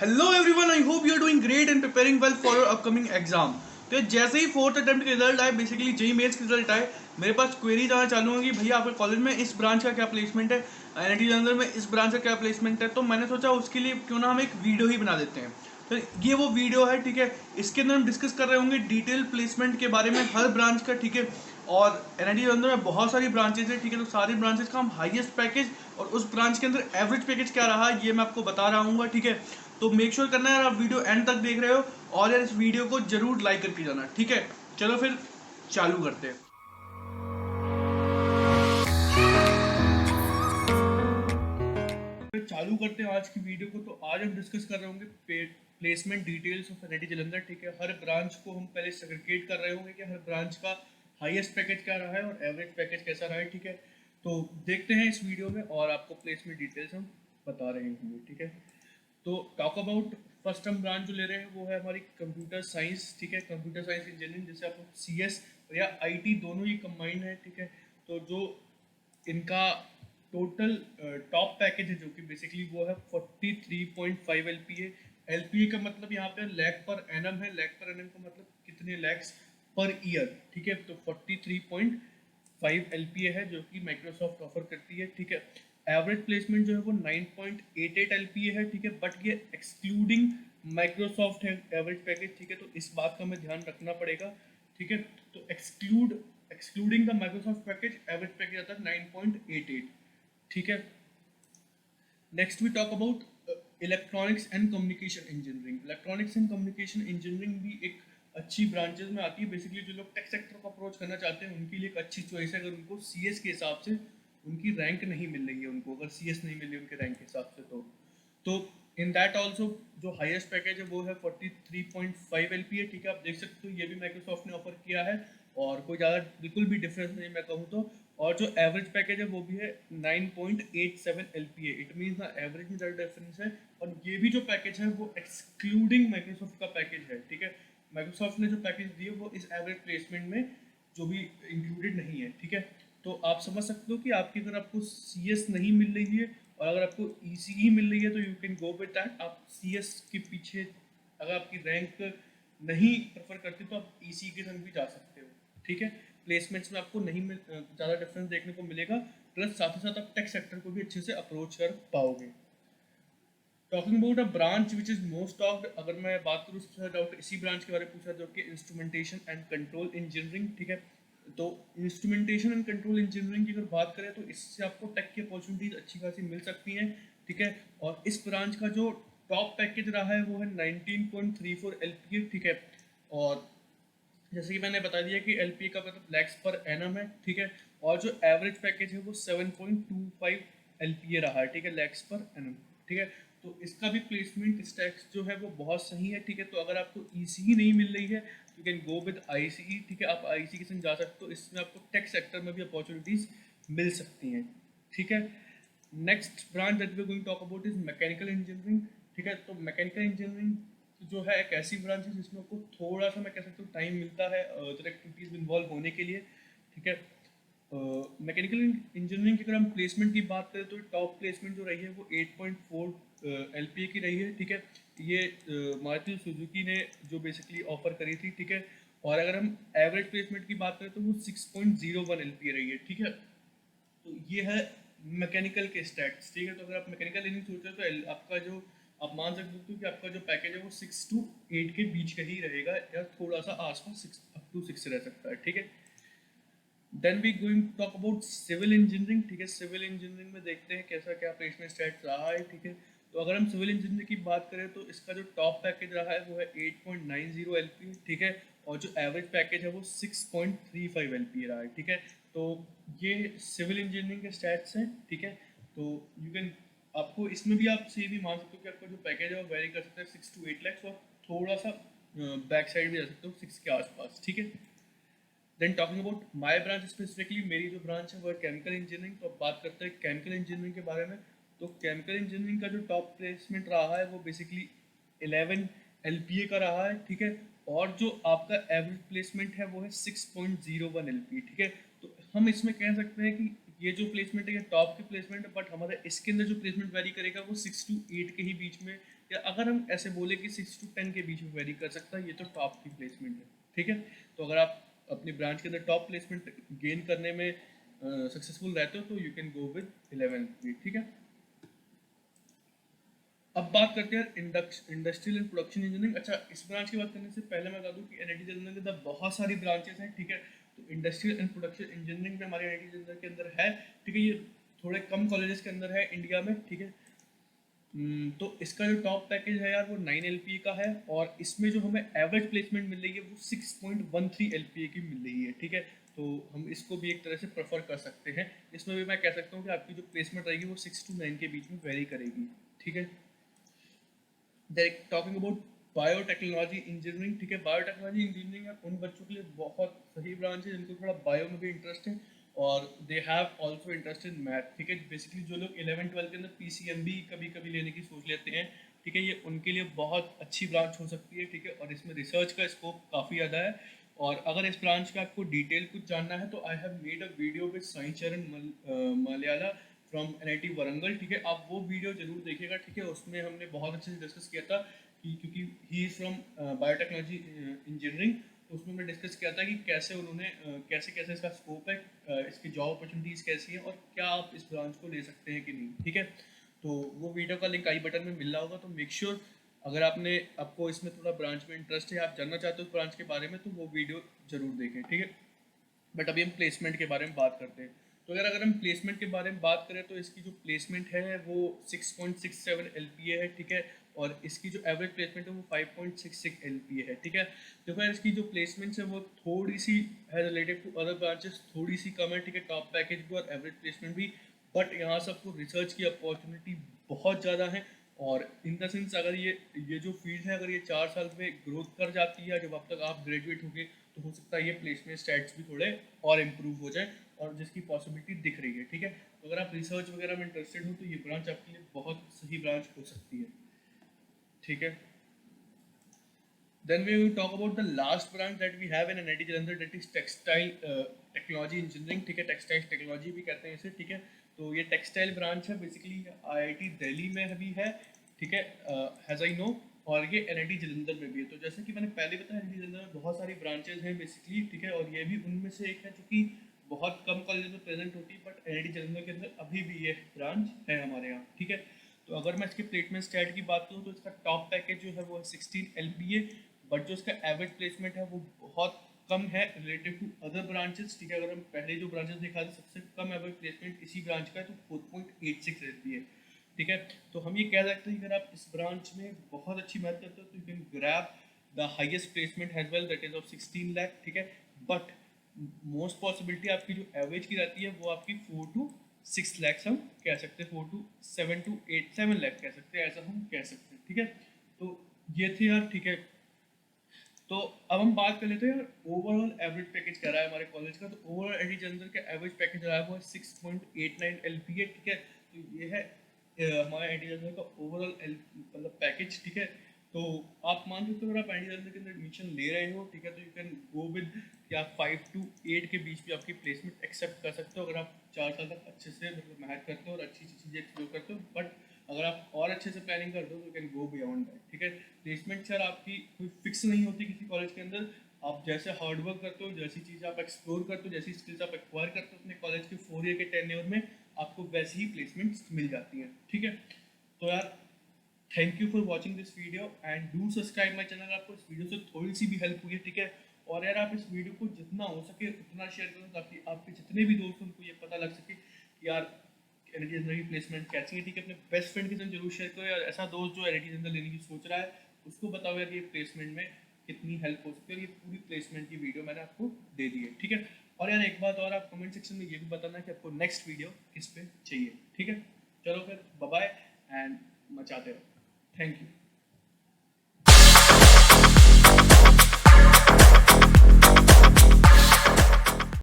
Hello everyone, I hope you are doing great and preparing well for your upcoming exam. तो जैसे ही fourth attempt के result आए, basically JEE mains के result आए, मेरे पास क्वेरी आना चालू है कि भैया आपके कॉलेज में इस ब्रांच का क्या प्लेसमेंट है, एनआईटी जलंधर में इस ब्रांच का क्या प्लेसमेंट है। तो मैंने सोचा उसके लिए क्यों ना हम एक वीडियो ही बना देते हैं। तो ये वो वीडियो है, ठीक है। इसके अंदर हम डिस्कस कर रहे होंगे डिटेल प्लेसमेंट के बारे में हर ब्रांच का, ठीक है। और एनआईटी जलंधर में बहुत सारी ब्रांचेज है, ठीक है। तो सारी ब्रांचेज का हम हाईएस्ट पैकेज और उस ब्रांच के अंदर एवरेज पैकेज क्या रहा ये मैं आपको बता रहा हूँ, ठीक है। तो मेक श्योर करना है आप वीडियो एंड तक देख रहे हो, और यार इस वीडियो को जरूर लाइक करके जाना, ठीक है। चलो फिर चालू करते हैं। चालू करते हैं आज की वीडियो को। तो आज हम डिस्कस कर रहे होंगे placement details of NIT Jalandhar, ठीक है। हर ब्रांच को हम पहले सेग्रीगेट कर रहे होंगे कि हर ब्रांच का हाईएस्ट पैकेज क्या रहा है और एवरेज पैकेज कैसा रहा है, ठीक है। तो देखते हैं इस वीडियो में और आपको प्लेसमेंट डिटेल्स हम बता रहे होंगे, ठीक है। तो टॉक अबाउट फर्स्ट हम ब्रांच जो ले रहे हैं वो है हमारी कंप्यूटर साइंस, ठीक है। कंप्यूटर साइंस इंजीनियरिंग, जैसे आप सीएस या आईटी दोनों ही कंबाइंड है, ठीक है। तो जो इनका टोटल टॉप पैकेज है जो कि बेसिकली वो है 43.5 एलपीए। एलपीए का मतलब यहाँ पे लैख पर एनम है। लैख पर एनम का मतलब कितने लैक्स पर ईयर, ठीक है। तो 43.5 एलपीए है जो कि माइक्रोसॉफ्ट ऑफर करती है, ठीक है। एवरेज प्लेसमेंट जो है वो 9.88 एलपीए है, ठीक है। बट ये एक्सक्लूडिंग माइक्रोसॉफ्ट है एवरेज पैकेज, ठीक है। तो इस बात का हमें ध्यान रखना पड़ेगा, ठीक है। तो excluding the Microsoft package average package आता है 9.88, ठीक है। Next we talk about electronics and communication engineering. Electronics and communication engineering भी एक अच्छी ब्रांचेस में आती है। बेसिकली जो लोग टेक सेक्टर को अप्रोच करना चाहते हैं उनके लिए एक अच्छी चॉइस है, अगर उनको सीएस के हिसाब से उनकी रैंक नहीं मिल रही है, उनको अगर सीएस नहीं मिल रही उनके रैंक के हिसाब से। तो इन दैट ऑल्सो जो हाईएस्ट पैकेज है वो है 43.5 एलपीए, ठीक है। आप देख सकते हो ये भी माइक्रोसॉफ्ट ने ऑफर किया है और कोई ज़्यादा बिल्कुल भी डिफरेंस नहीं मैं कहूँ तो। और जो एवरेज पैकेज है वो भी है 9.87 एलपीए। इट मीन्स ना एवरेज में ज़्यादा डिफरेंस है। और ये भी जो पैकेज है वो एक्सक्लूडिंग माइक्रोसॉफ्ट का पैकेज है, ठीक है। माइक्रोसॉफ्ट ने जो पैकेज दिए वो इस एवरेज प्लेसमेंट में जो भी इंक्लूडेड नहीं है, ठीक है। तो आप समझ सकते हो कि आपकी अगर आपको सीएस नहीं मिल रही है और अगर आपको ईसीई मिल रही है तो you can go with that. आप सीएस के पीछे अगर आपकी रैंक नहीं प्रेफर करते तो आप ईसी के संग भी जा सकते हो, ठीक है। प्लेसमेंट्स में आपको नहीं ज़्यादा डिफरेंस देखने को मिलेगा, प्लस साथ ही साथ आप टेक सेक्टर को भी अच्छे से अप्रोच कर पाओगे। Talking about a branch which is most of, अगर मैं बात करूँ सबसे ज़्यादा डाउट इसी ब्रांच के बारे में पूछा जो कि इंस्ट्रूमेंटेशन एंड कंट्रोल इंजीनियरिंग, ठीक है। तो इंस्ट्रूमेंटेशन एंड कंट्रोल इंजीनियरिंग की अगर बात करें तो इससे आपको टेक की अपॉर्चुनिटीज अच्छी खासी मिल सकती हैं, ठीक है। और इस ब्रांच का जो टॉप पैकेज रहा है वो है 19.34 एलपीए, ठीक है। और जैसे कि मैंने बता दिया कि एलपीए का मतलब लैक्स पर एनम है, ठीक है। और जो एवरेज पैकेज है वो 7.25 एलपीए रहा है, ठीक है, लैक्स पर एनम, ठीक है। तो इसका भी प्लेसमेंट स्टैक्स जो है वो बहुत सही है, ठीक है। तो अगर आपको ईसीई नहीं मिल रही है you can go with ICE, ठीक है। आप आईसीई के संग जा सकते हो, इसमें आपको टेक सेक्टर में भी अपॉर्चुनिटीज मिल सकती हैं, ठीक है। Next branch that we are going talk about is mechanical engineering, ठीक है। तो मैकेनिकल इंजीनियरिंग जो है एक ऐसी ब्रांच है जिसमें आपको थोड़ा सा मैं कह सकता हूँ टाइम मिलता है अदर एक्टिविटीज़ में इन्वॉल्व होने के लिए, ठीक है। मैकेनिकल इंजीनियरिंग की अगर हम प्लेसमेंट की बात करें तो टॉप प्लेसमेंट जो रही है वो 8.4 एलपीए की रही है, ठीक है। ये मारुति सुजुकी ने जो बेसिकली ऑफर करी थी, ठीक है। और अगर हम एवरेज प्लेसमेंट की बात करें तो वो 6.01 एलपीए रही है, ठीक है। तो ये है मैकेनिकल के स्टैट्स, ठीक है। तो अगर आप मैकेनिकल लेने सोच रहे हो तो आपका जो आप मान सकते हो कि आपका जो पैकेज है वो 6 to 8 के बीच का ही रहेगा या थोड़ा सा आसपास 6 up to 6 रह सकता है, ठीक है। Then we going talk about civil engineering, ठीक है। सिविल इंजीनियरिंग में देखते हैं कैसा क्या प्लेसमेंट स्टैट रहा है, ठीक है। तो अगर हम सिविल इंजीनियरिंग की बात करें तो इसका जो टॉप पैकेज रहा है वो है 8.90 एलपी, ठीक है। और जो एवरेज पैकेज है वो 6.35 एलपी रहा है, ठीक है। तो ये सिविल इंजीनियरिंग के स्टैट्स हैं, ठीक है। तो यू कैन आपको इसमें भी आप से भी मान सकते हो कि आपका जो पैकेज है वो वेरी कर सकता है 6 to 8 lakhs, और थोड़ा सा बैक साइड भी जा सकते हो 6 के आसपास, ठीक है। Then talking about my branch specifically, मेरी जो ब्रांच है वो है केमिकल इंजीनियरिंग। तो अब बात करते हैं केमिकल इंजीनियरिंग के बारे में। तो केमिकल इंजीनियरिंग का जो टॉप प्लेसमेंट रहा है वो बेसिकली 11 एलपीए का रहा है, ठीक है। और जो आपका एवरेज प्लेसमेंट है वो है 6.01 एलपीए, ठीक है। तो हम इसमें कह सकते हैं कि ये जो प्लेसमेंट है ये टॉप की प्लेसमेंट है, बट हमारा इसके अंदर जो प्लेसमेंट वेरी करेगा वो 6 to 8 के ही बीच में या अगर हम ऐसे बोले कि 6 to 10 के बीच में वेरी कर सकता है, ये तो टॉप की प्लेसमेंट है, ठीक है। तो अगर आप अपनी ब्रांच के अंदर टॉप प्लेसमेंट गेन करने में सक्सेसफुल रहते हो तो you can go with 11th, ठीक है। अब बात करते हैं इंडस्ट्रियल एंड प्रोडक्शन इंजीनियरिंग। अच्छा, इस ब्रांच की बात करने से पहले मैं बता दूं कि एनआईटी जालंधर के अंदर बहुत सारी ब्रांचेस हैं, ठीक है। तो इंडस्ट्रियल एंड प्रोडक्शन इंजीनियरिंग में हमारे एनआईटी जालंधर के अंदर है, ठीक है। ये थोड़े कम कॉलेजेस के अंदर है इंडिया में, ठीक है। तो इसका जो टॉप पैकेज है यार वो 9 LPA का है, और इसमें जो हमें एवरेज प्लेसमेंट मिल रही है वो 6.13 LPA की मिल रही है, ठीक है। तो हम इसको भी एक तरह से प्रेफर कर सकते हैं। इसमें भी मैं कह सकता हूँ कि आपकी जो प्लेसमेंट रहेगी वो 6 to 9 के बीच में वेरी करेगी, ठीक है। टॉकिंग अबाउट बायोटेक्नोलॉजी इंजीनियरिंग, ठीक है। बायोटेक्नोलॉजी इंजीनियरिंग उन बच्चों के लिए बहुत सही ब्रांच है जिनको थोड़ा बायो में भी इंटरेस्ट है, और they have also interest in math, ठीक है। बेसिकली जो लोग 11-12 के अंदर PCM भी कभी कभी लेने की सोच लेते हैं, ठीक है, ये उनके लिए बहुत अच्छी ब्रांच हो सकती है, ठीक है। और इसमें रिसर्च का स्कोप काफ़ी ज़्यादा है। और अगर इस ब्रांच का आपको डिटेल कुछ जानना है तो I have made a video with Sai चरण मलयाला फ्रॉम NIT वरंगल, ठीक है। आप वो वीडियो जरूर देखिएगा, ठीक है। उसमें हमने बहुत अच्छे से डिस्कस किया था कि क्योंकि he is from biotechnology engineering, तो उसमें हमने डिस्कस किया था कि कैसे उन्होंने कैसे कैसे इसका स्कोप है, इसकी जॉब अपॉर्चुनिटीज़ कैसी हैं, और क्या आप इस ब्रांच को ले सकते हैं कि नहीं, ठीक है। तो वो वीडियो का लिंक आई बटन में मिल रहा होगा, तो मेक श्योर अगर आपको इसमें थोड़ा ब्रांच में इंटरेस्ट है, आप जानना चाहते हो उस ब्रांच के बारे में, तो वो वीडियो जरूर देखें, ठीक है। बट अभी हम प्लेसमेंट के बारे में बात करते हैं। तो अगर हम प्लेसमेंट के बारे में बात करें तो इसकी जो प्लेसमेंट है वो 6.67 LPA है, ठीक है। और इसकी जो एवरेज प्लेसमेंट है वो 5.66 LPA है, ठीक है। देखो यार, इसकी जो प्लेसमेंट्स है वो थोड़ी सी है रिलेटेड टू अदर ब्रांचेस, थोड़ी सी कम है, ठीक है। टॉप पैकेज भी और एवरेज प्लेसमेंट भी, बट यहाँ से आपको रिसर्च की अपॉर्चुनिटी बहुत ज़्यादा है। और इन द सेंस अगर ये जो फील्ड है अगर ये 4 साल में ग्रोथ कर जाती है, जब अब तक आप ग्रेजुएट होंगे, तो हो सकता है ये प्लेसमेंट स्टैट्स भी थोड़े और इम्प्रूव हो जाए, और जिसकी पॉसिबिलिटी दिख रही है, ठीक है। तो अगर आप रिसर्च वगैरह में इंटरेस्टेड हो तो ये ब्रांच आपके लिए बहुत सही ब्रांच हो सकती है, ठीक है। Then we will talk about the last branch that we have in NIT Jalandhar, that is textile technology engineering, ठीक है। टेक्सटाइल टेक्नोलॉजी भी कहते हैं इसे, ठीक है। तो ये टेक्सटाइल ब्रांच है, बेसिकली IIT दिल्ली में भी है, ठीक है, हैज़ आई नो। और ये NIT जालंधर में भी है। तो जैसे कि मैंने पहले बताया, NIT जालंधर में बहुत सारी ब्रांचेज हैं बेसिकली, ठीक है। और ये भी उनमें से एक है जो कि बहुत कम कॉलेज में प्रेजेंट होती है, बट NIT जालंधर के अंदर अभी भी ये ब्रांच है हमारे यहाँ, ठीक है। तो अगर मैं इसके प्लेसमेंट स्टैट की बात करूँ तो इसका टॉप पैकेज जो है वो है 16 LPA, बट जो इसका एवरेज प्लेसमेंट है वो बहुत कम है रिलेटिव टू अदर ब्रांचेस, ठीक है। अगर हम पहले जो ब्रांचेस देखा था सबसे कम एवरेज प्लेसमेंट इसी ब्रांच का है, तो 4.86 रहती है, ठीक है। तो हम ये कह सकते हैं कि अगर आप इस ब्रांच में बहुत अच्छी मेहनत करते हो तो you can grab the highest placement has well, that is of 16 lakh, ठीक है। बट मोस्ट पॉसिबिलिटी आपकी जो एवरेज की रहती है वो आपकी 4 to 6 लैक्स हम कह सकते हैं, 4 to 7 लाख कह सकते हैं, ऐसा हम कह सकते हैं, ठीक है। तो ये थे यार, ठीक है। तो अब हम बात कर लेते हैं यार ओवरऑल एवरेज पैकेज क्या रहा है हमारे कॉलेज का। तो ओवरऑल NIT जालंधर का एवरेज पैकेज रहा है वो है 6.89 LPA, ठीक है। तो ये है हमारे NIT जालंधर का ओवरऑल मतलब पैकेज, ठीक है। तो आप मान सकते हो अगर आप NIT जालंधर के अंदर एडमिशन ले रहे हो, ठीक है, तो यू कैन गो विद कि आप 5 to 8 के बीच में आपकी प्लेसमेंट एक्सेप्ट कर सकते हो, अगर आप 4 साल तक अच्छे से मतलब मेहनत करते हो और अच्छी चीज़ें एक्सप्लोर करते हो। बट अगर आप और अच्छे से प्लानिंग करते हो तो you can go beyond that, ठीक है। प्लेसमेंट सर आपकी कोई फिक्स नहीं होती किसी कॉलेज के अंदर। आप जैसे हार्डवर्क करते हो, जैसी चीज़ आप एक्सप्लोर करते हो, जैसी स्किल्स आप एक्वायर करते हो अपने कॉलेज के 4 ईयर के टेन्योर में, आपको वैसी ही प्लेसमेंट्स मिल जाती हैं, ठीक है। तो यार thank you for watching this video and do subscribe my channel. आपको इस वीडियो से थोड़ी सी भी हेल्प हुई है, ठीक है। और यार आप इस वीडियो को जितना हो सके उतना शेयर करो, ताकि आपके जितने भी दोस्त हैं उनको ये पता लग सके कि यार NIT जालंधर की प्लेसमेंट कैसी है, ठीक है। अपने बेस्ट फ्रेंड के साथ जरूर शेयर करो यार, ऐसा दोस्त जो NIT जालंधर लेने की सोच रहा है उसको बताओ यार ये प्लेसमेंट में कितनी हेल्प हो सकती है। और ये पूरी प्लेसमेंट की वीडियो मैंने आपको दे दी है, ठीक है। और यार एक बात और, आप कमेंट सेक्शन में ये भी बताना कि आपको नेक्स्ट वीडियो किस पे चाहिए, ठीक है। चलो फिर बाय बाय एंड मचाते रहो। Thank you.